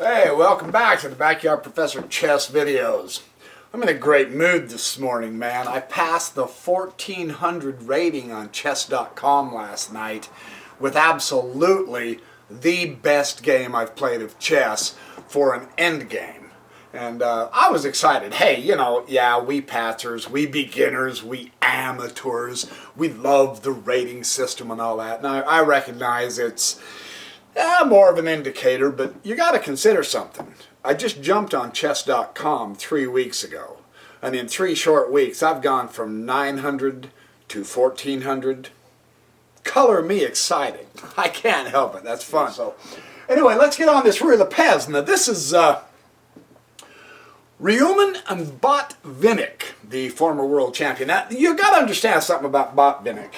Hey, welcome back to the Backyard Professor Chess videos. I'm in a great mood this morning, man. I passed the 1400 rating on chess.com last night with absolutely the best game I've played of chess for an end game. And I was excited. Hey, you know, yeah, we patzers, we beginners, we amateurs, we love the rating system and all that. And I recognize it's more of an indicator, but you got to consider something. I just jumped on chess.com 3 weeks ago, and in 3 short weeks I've gone from 900 to 1400. Color me excited. I can't help it. That's fun. So anyway, let's get on this Ruy Lopez. Now this is Ruy and Botvinnik, the former world champion. Now you got to understand something about Botvinnik.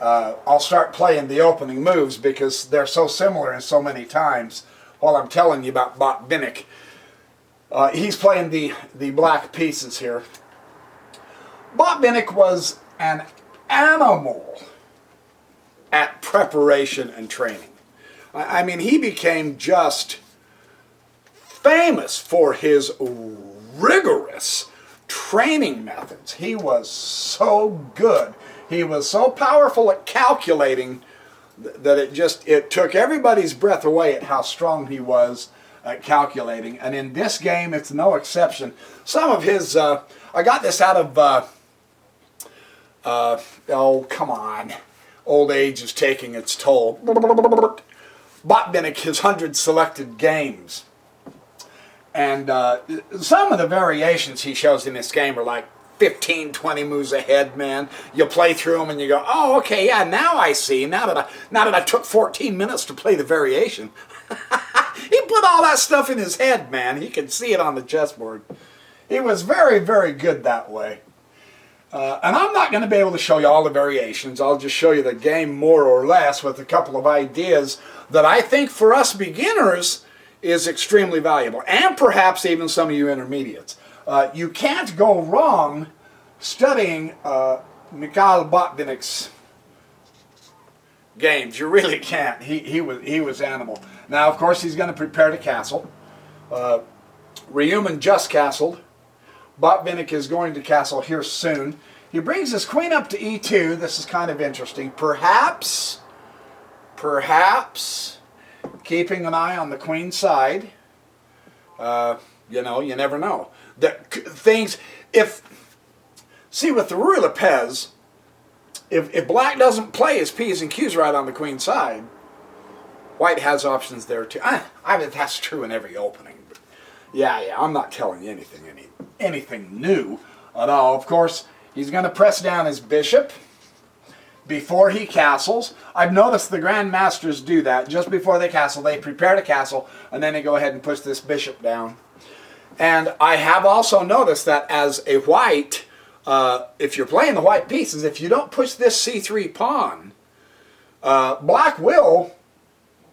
I'll start playing the opening moves because they're so similar in so many times while I'm telling you about Botvinnik. He's playing the black pieces here. Botvinnik was an animal at preparation and training. I mean, he became just famous for his rigorous training methods. He was so good. He was so powerful at calculating that it took everybody's breath away at how strong he was at calculating. And in this game, it's no exception. Some of his, I got this out of, oh, come on. Old age is taking its toll. Botvinnik, his 100 selected games. And some of the variations he shows in this game are like 15, 20 moves ahead, man. You play through them and you go, oh, okay, yeah, now I see. Now that I took 14 minutes to play the variation. He put all that stuff in his head, man. He could see it on the chessboard. He was very, very good that way. And I'm not going to be able to show you all the variations. I'll just show you the game more or less with a couple of ideas that I think for us beginners is extremely valuable. And perhaps even some of you intermediates. You can't go wrong studying Mikhail Botvinnik's games. You really can't. He was animal. Now, of course, he's going to prepare to castle. Ruy just castled. Botvinnik is going to castle here soon. He brings his queen up to e2. This is kind of interesting. Perhaps, keeping an eye on the queen side. You know, you never know. See, with the Ruy Lopez, if black doesn't play his P's and Q's right on the queen side, white has options there too. I mean, that's true in every opening. But yeah, I'm not telling you anything new at all. Of course, he's going to press down his bishop before he castles. I've noticed the grandmasters do that. Just before they castle, they prepare to castle, and then they go ahead and push this bishop down. And I have also noticed that as a white, if you're playing the white pieces, if you don't push this c3 pawn, black will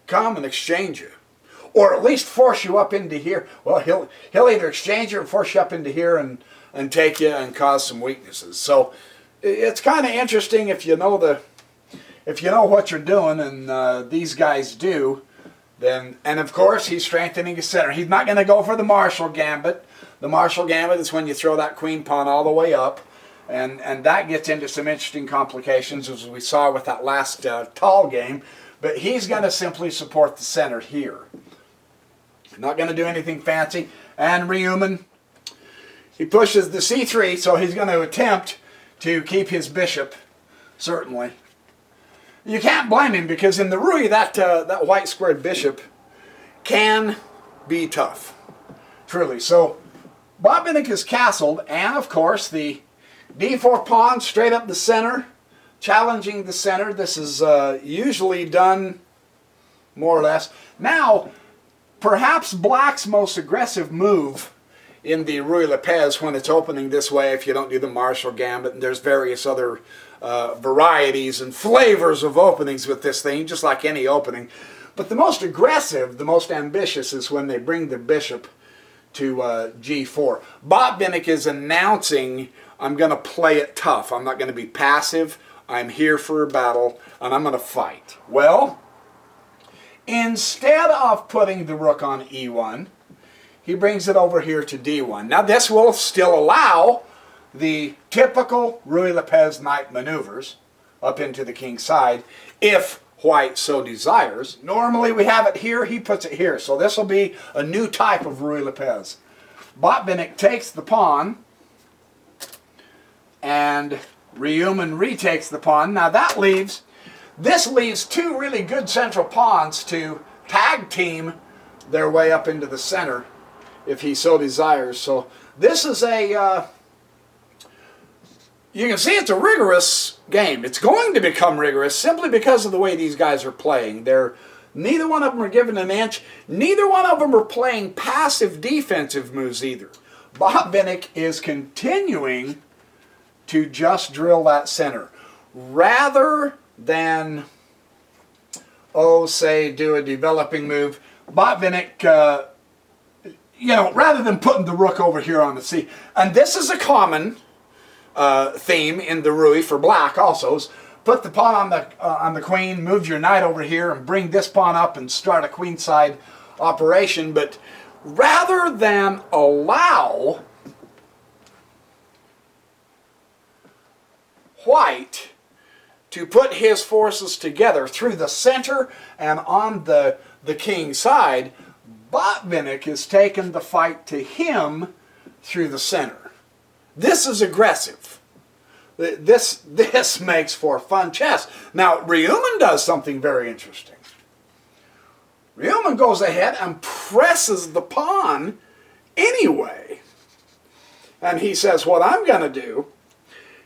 come and exchange you. Or at least force you up into here. Well, he'll either exchange you or force you up into here and take you and cause some weaknesses. So it's kind of interesting if you know what you're doing, and these guys do. Then, and of course, he's strengthening his center. He's not going to go for the Marshall Gambit. The Marshall Gambit is when you throw that queen pawn all the way up, and that gets into some interesting complications, as we saw with that last tall game. But he's going to simply support the center here. Not going to do anything fancy. And Ruy, he pushes the c3, so he's going to attempt to keep his bishop, certainly. You can't blame him, because in the Ruy, that white squared bishop can be tough, truly. So Botvinnik is castled, and of course the d4 pawn straight up the center, challenging the center. This is usually done more or less. Now, perhaps black's most aggressive move in the Ruy Lopez when it's opening this way, if you don't do the Marshall Gambit, and there's various other varieties and flavors of openings with this thing, just like any opening. But the most aggressive, the most ambitious, is when they bring the bishop to g4. Botvinnik is announcing, I'm going to play it tough. I'm not going to be passive. I'm here for a battle, and I'm going to fight. Well, instead of putting the rook on e1, he brings it over here to d1. Now this will still allow the typical Ruy Lopez knight maneuvers up into the king side if white so desires. Normally we have it here, he puts it here. So this will be a new type of Ruy Lopez. Botvinnik takes the pawn, and Ruy retakes the pawn. Now this leaves two really good central pawns to tag team their way up into the center if he so desires. So this is a, you can see it's a rigorous game. It's going to become rigorous simply because of the way these guys are playing. Neither one of them are given an inch. Neither one of them are playing passive defensive moves either. Botvinnik is continuing to just drill that center. Rather than, say, do a developing move, Botvinnik, rather than putting the rook over here on the c, and this is a common theme in the Ruy for black also, is put the pawn on the queen, move your knight over here, and bring this pawn up and start a queenside operation. But rather than allow white to put his forces together through the center and on the king side, Botvinnik is taking the fight to him through the center. This is aggressive. This makes for fun chess. Now, Ruy does something very interesting. Ruy goes ahead and presses the pawn anyway. And he says, what I'm going to do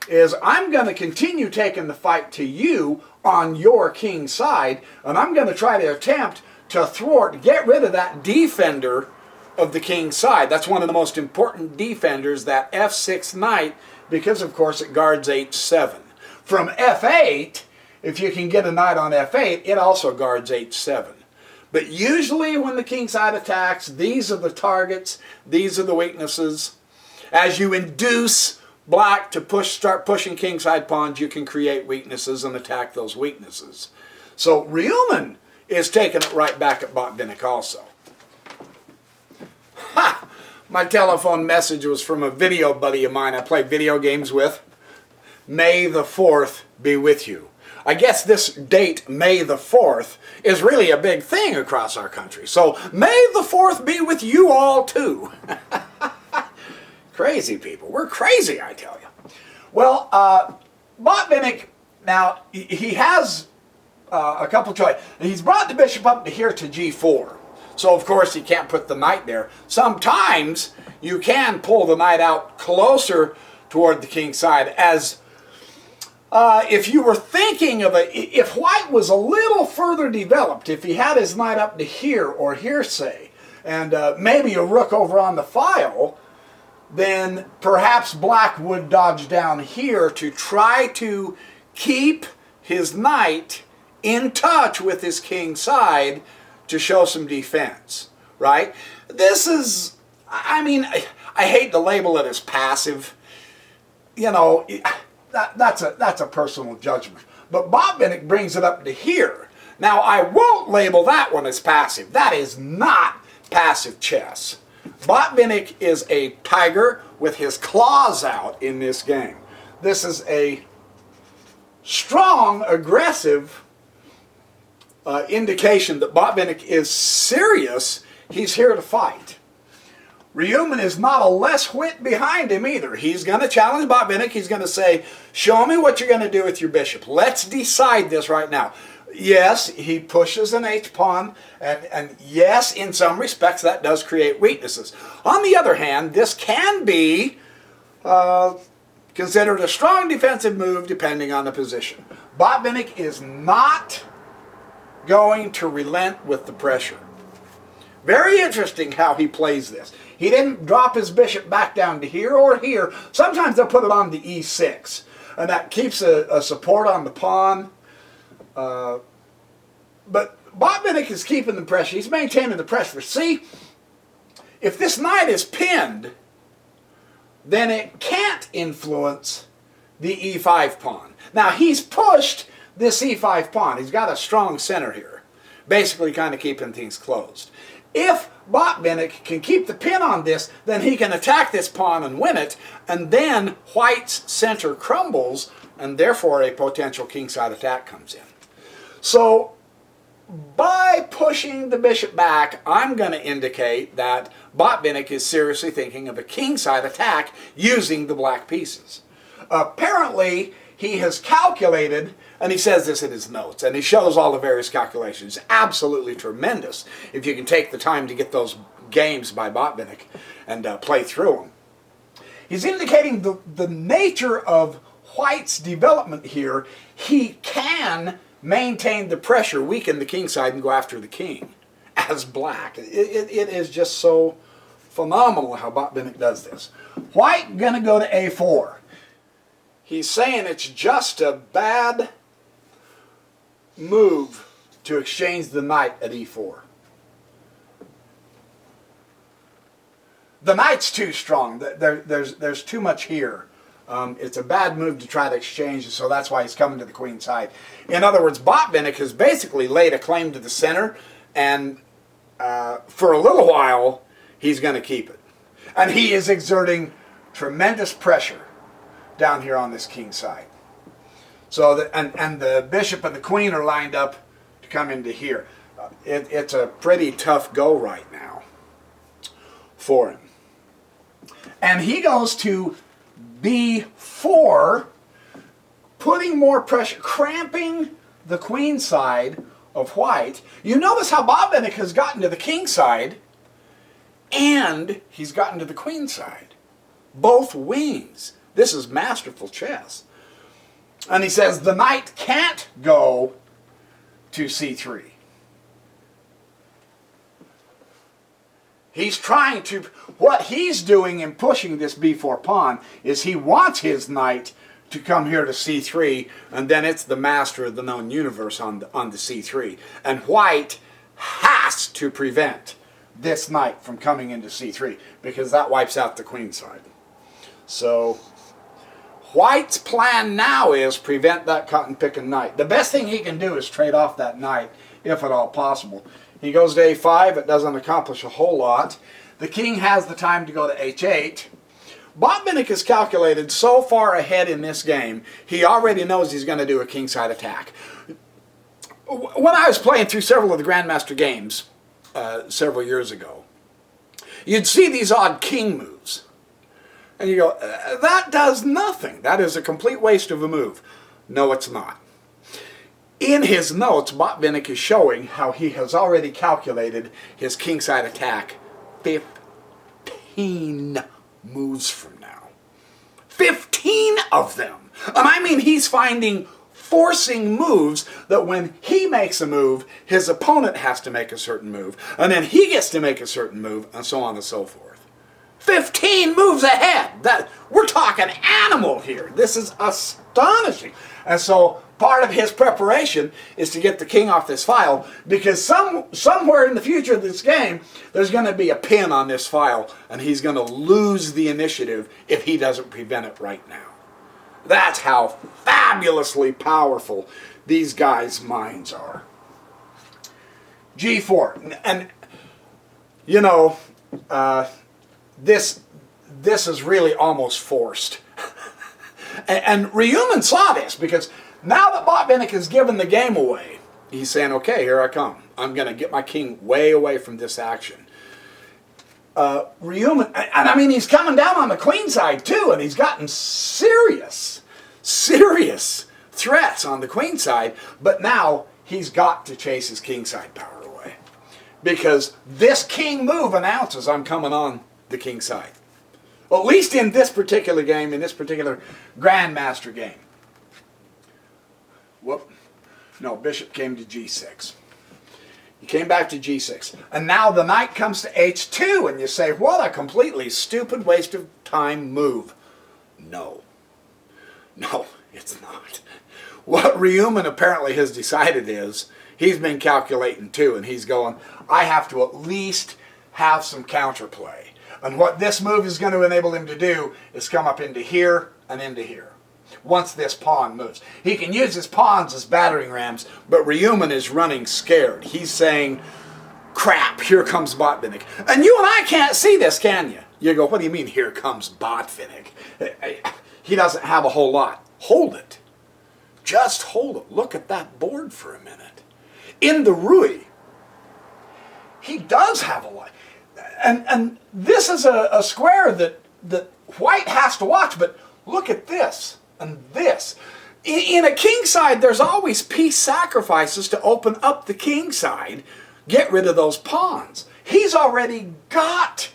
is I'm going to continue taking the fight to you on your king side, and I'm going to try to attempt to get rid of that defender of the king side. That's one of the most important defenders, that f6 knight, because of course it guards h7. From f8, if you can get a knight on f8, it also guards h7. But usually when the king side attacks, these are the targets, these are the weaknesses. As you induce black to start pushing king side pawns, you can create weaknesses and attack those weaknesses. So Ruy is taking it right back at Botvinnik also. Ha! My telephone message was from a video buddy of mine I play video games with. May the 4th be with you. I guess this date, May the 4th, is really a big thing across our country. So may the 4th be with you all too. Crazy people. We're crazy, I tell you. Well, Botvinnik, now, he has a couple choices. He's brought the bishop up to here to g4. So, of course, he can't put the knight there. Sometimes you can pull the knight out closer toward the king side, as if you were thinking of if white was a little further developed, if he had his knight up to here or here, say, and maybe a rook over on the file, then perhaps black would dodge down here to try to keep his knight in touch with his king side to show some defense, right? This is, I mean, I hate to label it as passive. You know, that's a personal judgment. But Botvinnik brings it up to here. Now, I won't label that one as passive. That is not passive chess. Botvinnik is a tiger with his claws out in this game. This is a strong, aggressive indication that Botvinnik is serious. He's here to fight. Ruy is not a less wit behind him either. He's going to challenge Botvinnik. He's going to say, show me what you're going to do with your bishop. Let's decide this right now. Yes, he pushes an h-pawn, and yes, in some respects, that does create weaknesses. On the other hand, this can be considered a strong defensive move depending on the position. Botvinnik is not going to relent with the pressure. Very interesting how he plays this. He didn't drop his bishop back down to here or here. Sometimes they'll put it on the e6, and that keeps a support on the pawn. But Botvinnik is keeping the pressure. He's maintaining the pressure. See, if this knight is pinned, then it can't influence the e5 pawn. Now, he's pushed this e5 pawn. He's got a strong center here. basically kind of keeping things closed. If Botvinnik can keep the pin on this, then he can attack this pawn and win it, and then white's center crumbles, and therefore a potential kingside attack comes in. So by pushing the bishop back, I'm going to indicate that Botvinnik is seriously thinking of a kingside attack using the black pieces. Apparently, he has calculated, and he says this in his notes, and he shows all the various calculations. Absolutely tremendous if you can take the time to get those games by Botvinnik and play through them. He's indicating the nature of white's development here. He can maintain the pressure, weaken the kingside, and go after the king as black. It is just so phenomenal how Botvinnik does this. White going to go to a4. He's saying it's just a bad move to exchange the knight at e4. The knight's too strong. There's too much here. It's a bad move to try to exchange it, so that's why he's coming to the queen side. In other words, Botvinnik has basically laid a claim to the center, and for a little while, he's going to keep it. And he is exerting tremendous pressure down here on this king side. So that, and the bishop and the queen are lined up to come into here. It's a pretty tough go right now for him. And he goes to b4, putting more pressure, cramping the queen side of white. You notice how Botvinnik has gotten to the king side, and he's gotten to the queen side. Both wings. This is masterful chess. And he says the knight can't go to c3. He's trying to, what he's doing in pushing this b4 pawn is he wants his knight to come here to c3, and then it's the master of the known universe on the c3. And white has to prevent this knight from coming into c3, because that wipes out the queen side. So white's plan now is prevent that cotton-picking knight. The best thing he can do is trade off that knight, if at all possible. He goes to a5. It doesn't accomplish a whole lot. The king has the time to go to h8. Botvinnik is calculated so far ahead in this game, he already knows he's going to do a kingside attack. When I was playing through several of the Grandmaster games several years ago, you'd see these odd king moves. And you go, that does nothing. That is a complete waste of a move. No, it's not. In his notes, Botvinnik is showing how he has already calculated his kingside attack 15 moves from now. 15 of them! And I mean, he's finding forcing moves that when he makes a move, his opponent has to make a certain move, and then he gets to make a certain move, and so on and so forth. 15 moves ahead! We're talking animal here. This is astonishing. And so part of his preparation is to get the king off this file, because somewhere in the future of this game, there's going to be a pin on this file, and he's going to lose the initiative if he doesn't prevent it right now. That's how fabulously powerful these guys' minds are. G4. And, you know, this is really almost forced. and Ryuman saw this, because now that Botvinnik has given the game away, he's saying, okay, here I come. I'm going to get my king way away from this action. Ryuman, and I mean, he's coming down on the queen side too, and he's gotten serious threats on the queen side, but now he's got to chase his king side power away. Because this king move announces I'm coming on the king side. At least in this particular game, in this particular Grandmaster game. Whoop. No, bishop came to g6. He came back to g6. And now the knight comes to h2, and you say, what a completely stupid waste of time move. No. No, it's not. What Ryuman apparently has decided is, he's been calculating too, and he's going, I have to at least have some counterplay. And what this move is going to enable him to do is come up into here and into here. once this pawn moves. He can use his pawns as battering rams, but Ryuman is running scared. He's saying, crap, here comes Botvinnik. And you and I can't see this, can you? You go, what do you mean, here comes Botvinnik? He doesn't have a whole lot. Hold it. Just hold it. Look at that board for a minute. In the Ruy, he does have a lot. And this is a square that White has to watch, but look at this and this. In a kingside, there's always piece sacrifices to open up the kingside, get rid of those pawns. He's already got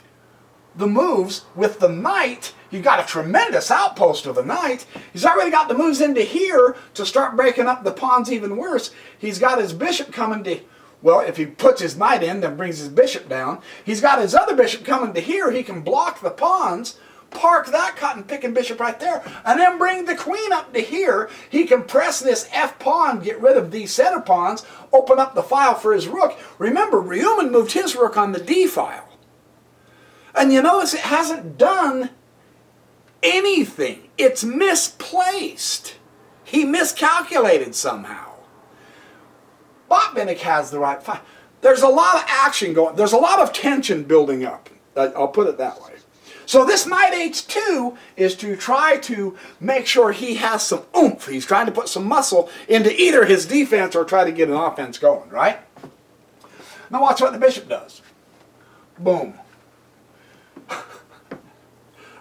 the moves with the knight. You've got a tremendous outpost of a knight. He's already got the moves into here to start breaking up the pawns even worse. He's got his bishop coming to, well, if he puts his knight in, then brings his bishop down. He's got his other bishop coming to here. He can block the pawns, park that cotton-picking bishop right there, and then bring the queen up to here. He can press this F pawn, get rid of these center pawns, open up the file for his rook. Remember, Ryuman moved his rook on the D file. And you notice it hasn't done anything. It's misplaced. He miscalculated somehow. Botvinnik has the right file. There's a lot of action going. There's a lot of tension building up. I'll put it that way. So this knight h2 is to try to make sure he has some oomph. He's trying to put some muscle into either his defense or try to get an offense going, right? Now watch what the bishop does. Boom.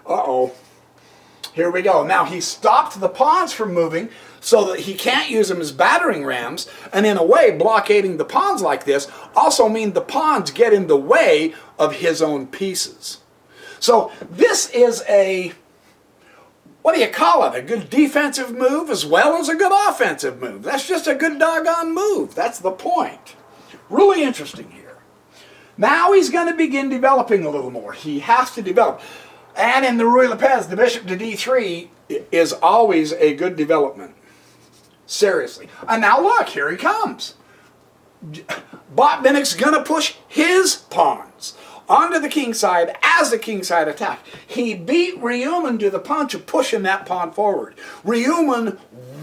Uh-oh. Here we go. Now he stopped the pawns from moving so that he can't use them as battering rams, and in a way blockading the pawns like this also means the pawns get in the way of his own pieces. So this is a, what do you call it, a good defensive move as well as a good offensive move. That's just a good doggone move. That's the point. Really interesting here. Now he's going to begin developing a little more. He has to develop. And in the Ruy Lopez, the bishop to d3 is always a good development. Seriously. And now look, here he comes. Botvinnik's going to push his pawns onto the kingside as a kingside attack. He beat Ryuman to the punch of pushing that pawn forward. Ryuman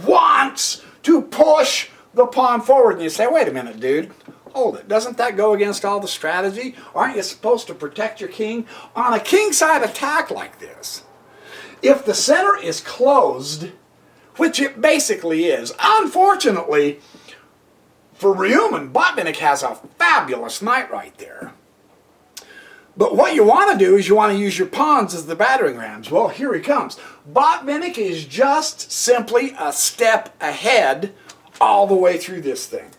wants to push the pawn forward. And you say, wait a minute, dude. Hold it. Doesn't that go against all the strategy? Aren't you supposed to protect your king? On a kingside attack like this, if the center is closed, which it basically is, unfortunately, for Ryuman, Botvinnik has a fabulous knight right there. But what you want to do is you want to use your pawns as the battering rams. Well, here he comes. Botvinnik is just simply a step ahead all the way through this thing.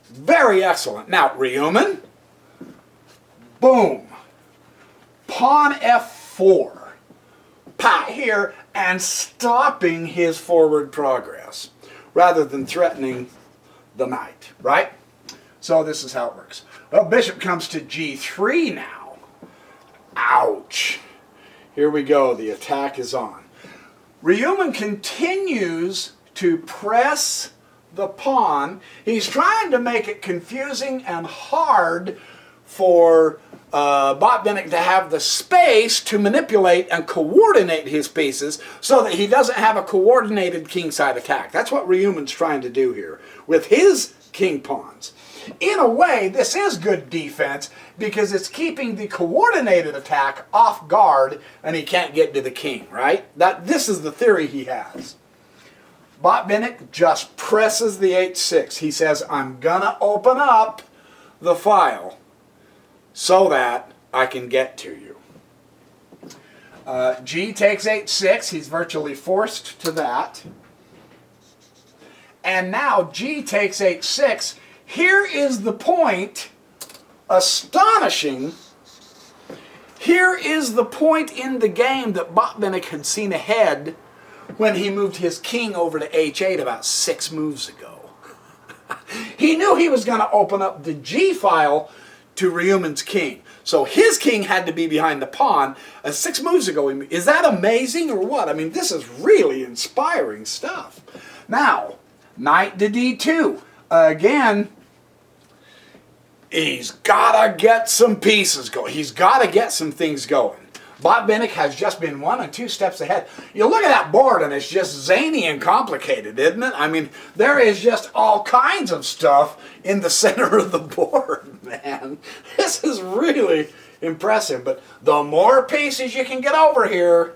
Very excellent. Now, Ryuman, boom, pawn f4, pat here, and stopping his forward progress, rather than threatening the knight, right? So this is how it works. Well, bishop comes to g3 now. Ouch. Here we go. The attack is on. Ryuman continues to press the pawn. He's trying to make it confusing and hard for Botvinnik to have the space to manipulate and coordinate his pieces so that he doesn't have a coordinated kingside attack. That's what Ryuman's trying to do here with his king pawns. In a way, this is good defense because it's keeping the coordinated attack off guard and he can't get to the king, right? This is the theory he has. Botvinnik just presses the h6. He says, I'm going to open up the file so that I can get to you. G takes h6. He's virtually forced to that. And now G takes h6. Here is the point, astonishing. Here is the point in the game that Botvinnik had seen ahead when he moved his king over to h8 about 6 moves ago. He knew he was going to open up the G file to Ryuman's king. So his king had to be behind the pawn 6 moves ago. Is that amazing or what? I mean, this is really inspiring stuff. Now, knight to d2. Again, he's got to get some pieces going. He's got to get some things going. Botvinnik has just been 1 and 2 steps ahead. You look at that board and it's just zany and complicated, isn't it? I mean, there is just all kinds of stuff in the center of the board, man. This is really impressive. But the more pieces you can get over here,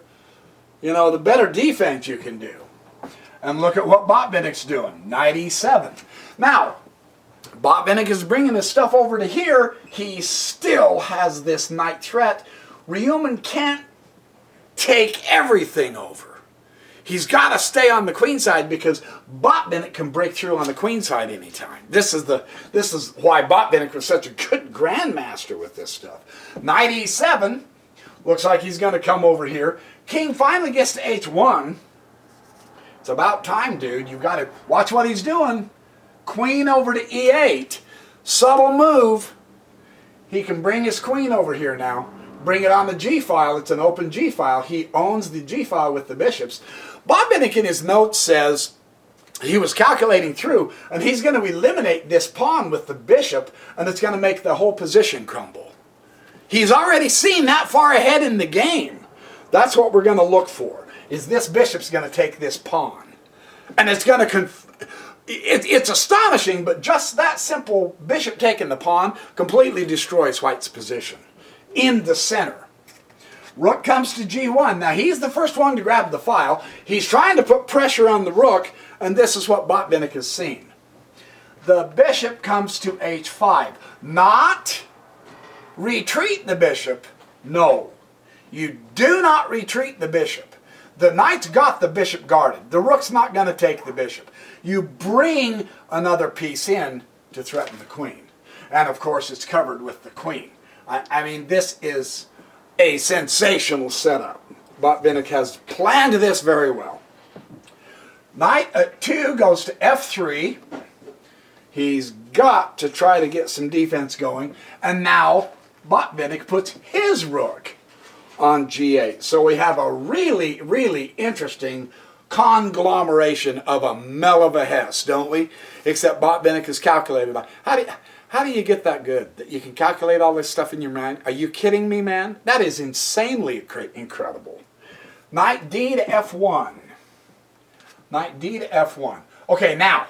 you know, the better defense you can do. And look at what Botvinnik's doing, 97. Now, Botvinnik is bringing his stuff over to here. He still has this knight threat. Ruy can't take everything over. He's got to stay on the queen side because Botvinnik can break through on the queen side anytime. This is why Botvinnik was such a good grandmaster with this stuff. Knight e7. Looks like he's going to come over here. King finally gets to h1. It's about time, dude. You've got to watch what he's doing. Queen over to e8. Subtle move. He can bring his queen over here now. Bring it on the g-file. It's an open g-file. He owns the g-file with the bishops. Botvinnik in his notes says he was calculating through, and he's going to eliminate this pawn with the bishop, and it's going to make the whole position crumble. He's already seen that far ahead in the game. That's what we're going to look for, is this bishop's going to take this pawn. And it's going to it's astonishing, but just that simple bishop taking the pawn completely destroys White's position in the center. Rook comes to g1. Now he's the first one to grab the file. He's trying to put pressure on the rook, and this is what Botvinnik has seen. The bishop comes to h5. Not retreat the bishop. No. You do not retreat the bishop. The knight's got the bishop guarded. The rook's not going to take the bishop. You bring another piece in to threaten the queen. And of course it's covered with the queen. I mean, this is a sensational setup. Botvinnik has planned this very well. Knight at 2 goes to f3. He's got to try to get some defense going. And now Botvinnik puts his rook on g8. So we have a really, really interesting conglomeration of a Mel of a Hess, don't we? Except Botvinnik is calculated. How do you get that good? That you can calculate all this stuff in your mind? Are you kidding me, man? That is insanely incredible. Knight d to f1. Knight d to f1. Okay, now,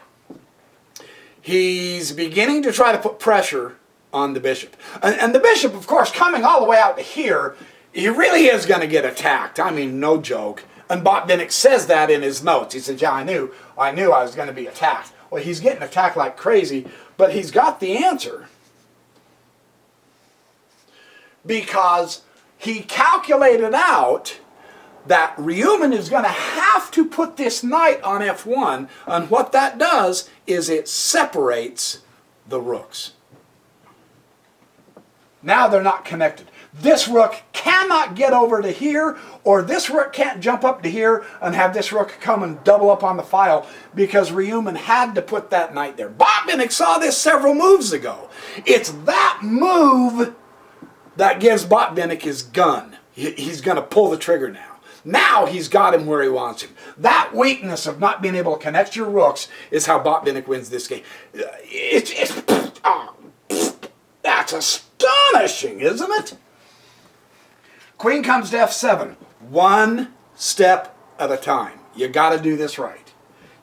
he's beginning to try to put pressure on the bishop. And the bishop, of course, coming all the way out to here, he really is going to get attacked. I mean, no joke. And Botvinnik says that in his notes. He said, yeah, I knew I was going to be attacked. Well, he's getting attacked like crazy, but he's got the answer. Because he calculated out that Ruy is going to have to put this knight on f1, and what that does is it separates the rooks. Now they're not connected. This rook cannot get over to here, or this rook can't jump up to here and have this rook come and double up on the file, because Ruy had to put that knight there. Botvinnik saw this several moves ago. It's that move that gives Botvinnik his gun. He's going to pull the trigger now. Now he's got him where he wants him. That weakness of not being able to connect your rooks is how Botvinnik wins this game. That's astonishing, isn't it? Queen comes to f7. One step at a time. You got to do this right.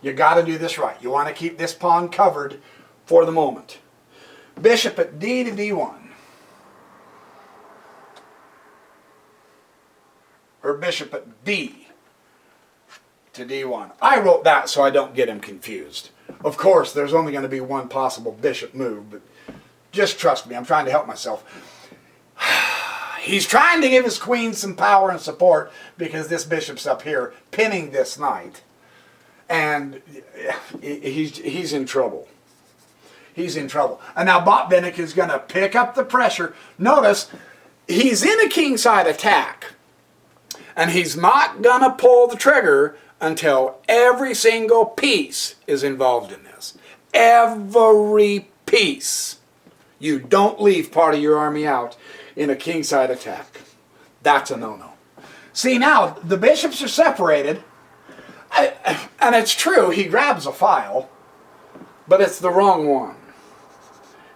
You got to do this right. You want to keep this pawn covered for the moment. Bishop at d to d1. Or bishop at b to d1. I wrote that so I don't get him confused. Of course, there's only going to be one possible bishop move, but just trust me, I'm trying to help myself. He's trying to give his queen some power and support because this bishop's up here pinning this knight. And he's in trouble. He's in trouble. And now Botvinnik is going to pick up the pressure. Notice, he's in a kingside attack. And he's not going to pull the trigger until every single piece is involved in this. Every piece. You don't leave part of your army out in a kingside attack. That's a no-no. See, now, the bishops are separated. And it's true, he grabs a file, but it's the wrong one.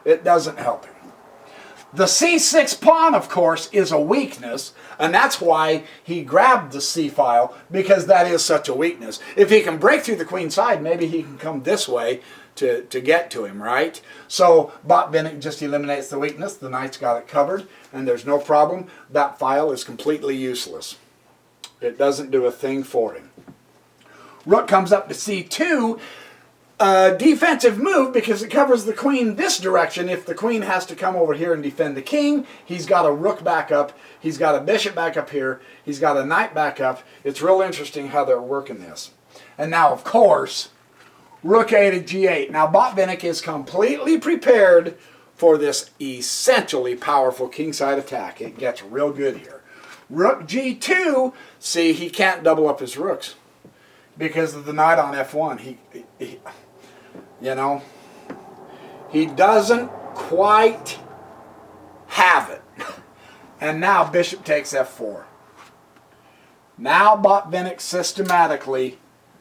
It doesn't help him. The c6 pawn, of course, is a weakness, and that's why he grabbed the c file, because that is such a weakness. If he can break through the queen side, maybe he can come this way to get to him, right? So Botvinnik just eliminates the weakness. The knight's got it covered, and there's no problem. That file is completely useless. It doesn't do a thing for him. Rook comes up to c2. Defensive move because it covers the queen this direction. If the queen has to come over here and defend the king, he's got a rook back up, he's got a bishop back up here, he's got a knight back up. It's real interesting how they're working this. And now, of course, rook a to g8. Now, Botvinnik is completely prepared for this essentially powerful kingside attack. It gets real good here. Rook g2, see, he can't double up his rooks because of the knight on f1. You know, he doesn't quite have it. And now bishop takes f4. Now Botvinnik systematically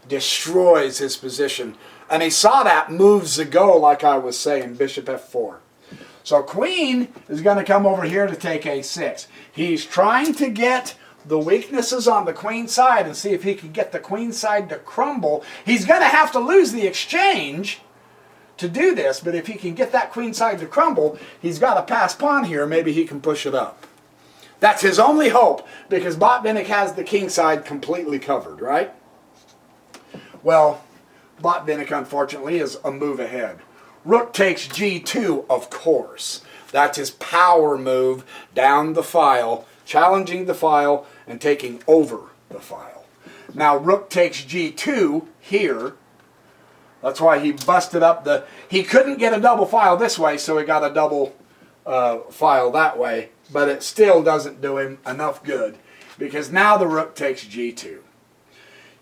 destroys his position. And he saw that moves ago, like I was saying, bishop f4. So queen is going to come over here to take a6. He's trying to get the weaknesses on the queen side and see if he can get the queen side to crumble. He's going to have to lose the exchange to do this, but if he can get that queen side to crumble, he's got a pass pawn here. Maybe he can push it up. That's his only hope, because Botvinnik has the king side completely covered, right? Well, Botvinnik, unfortunately, is a move ahead. Rook takes g2, of course. That's his power move down the file, challenging the file and taking over the file. Now, rook takes g2 here. That's why he busted up the... He couldn't get a double file this way, so he got a double file that way. But it still doesn't do him enough good, because now the rook takes g2.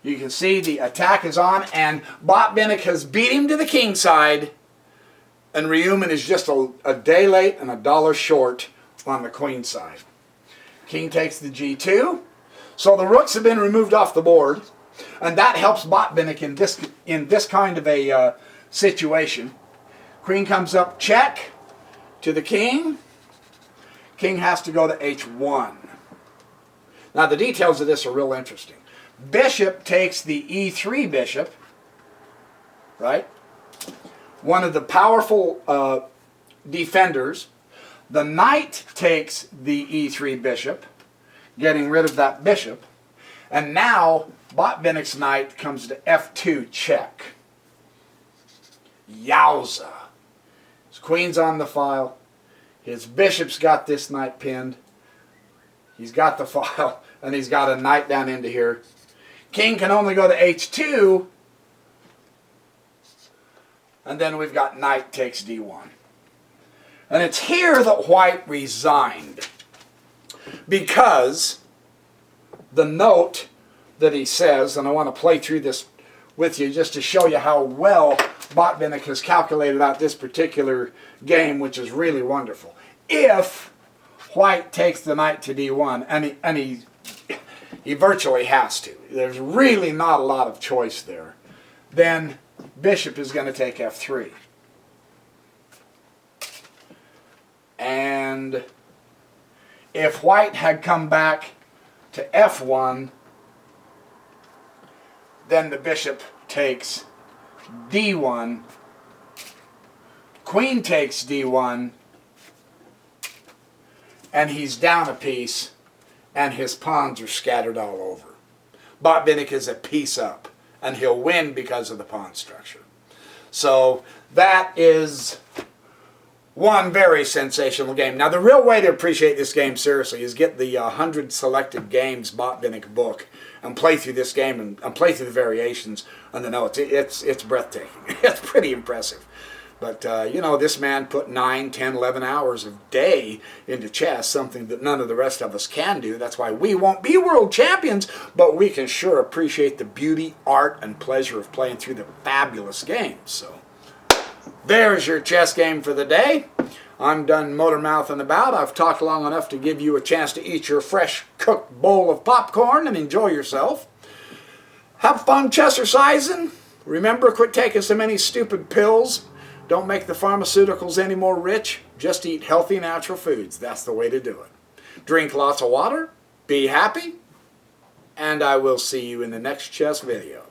You can see the attack is on, and Botvinnik has beat him to the king side, and Ryumin is just a day late and $1 short on the queen side. King takes the g2. So the rooks have been removed off the board. And that helps Botvinnik in this kind of a situation. Queen comes up, check, to the king. King has to go to h1. Now the details of this are real interesting. Bishop takes the e3 bishop, right? One of the powerful defenders. The knight takes the e3 bishop, getting rid of that bishop. And now Botvinnik's knight comes to f2 check. Yowza. His queen's on the file. His bishop's got this knight pinned. He's got the file, and he's got a knight down into here. King can only go to h2. And then we've got knight takes d1. And it's here that white resigned, because the note that he says, and I want to play through this with you just to show you how well Botvinnik has calculated out this particular game, which is really wonderful. If white takes the knight to d1, and he virtually has to, there's really not a lot of choice there, then bishop is going to take f3. And if white had come back to f1, then the bishop takes d1, queen takes d1, and he's down a piece, and his pawns are scattered all over. Botvinnik is a piece up, and he'll win because of the pawn structure. So that is one very sensational game. Now, the real way to appreciate this game seriously is get the 100 Selected Games Botvinnik book and play through this game and play through the variations and the notes. It's breathtaking. It's pretty impressive. But, you know, this man put 9, 10, 11 hours a day into chess, something that none of the rest of us can do. That's why we won't be world champions, but we can sure appreciate the beauty, art, and pleasure of playing through the fabulous games. So there's your chess game for the day. I'm done motor mouthing about. I've talked long enough to give you a chance to eat your fresh cooked bowl of popcorn and enjoy yourself. Have fun chessercising. Remember, quit taking so many stupid pills. Don't make the pharmaceuticals any more rich. Just eat healthy, natural foods. That's the way to do it. Drink lots of water. Be happy. And I will see you in the next chess video.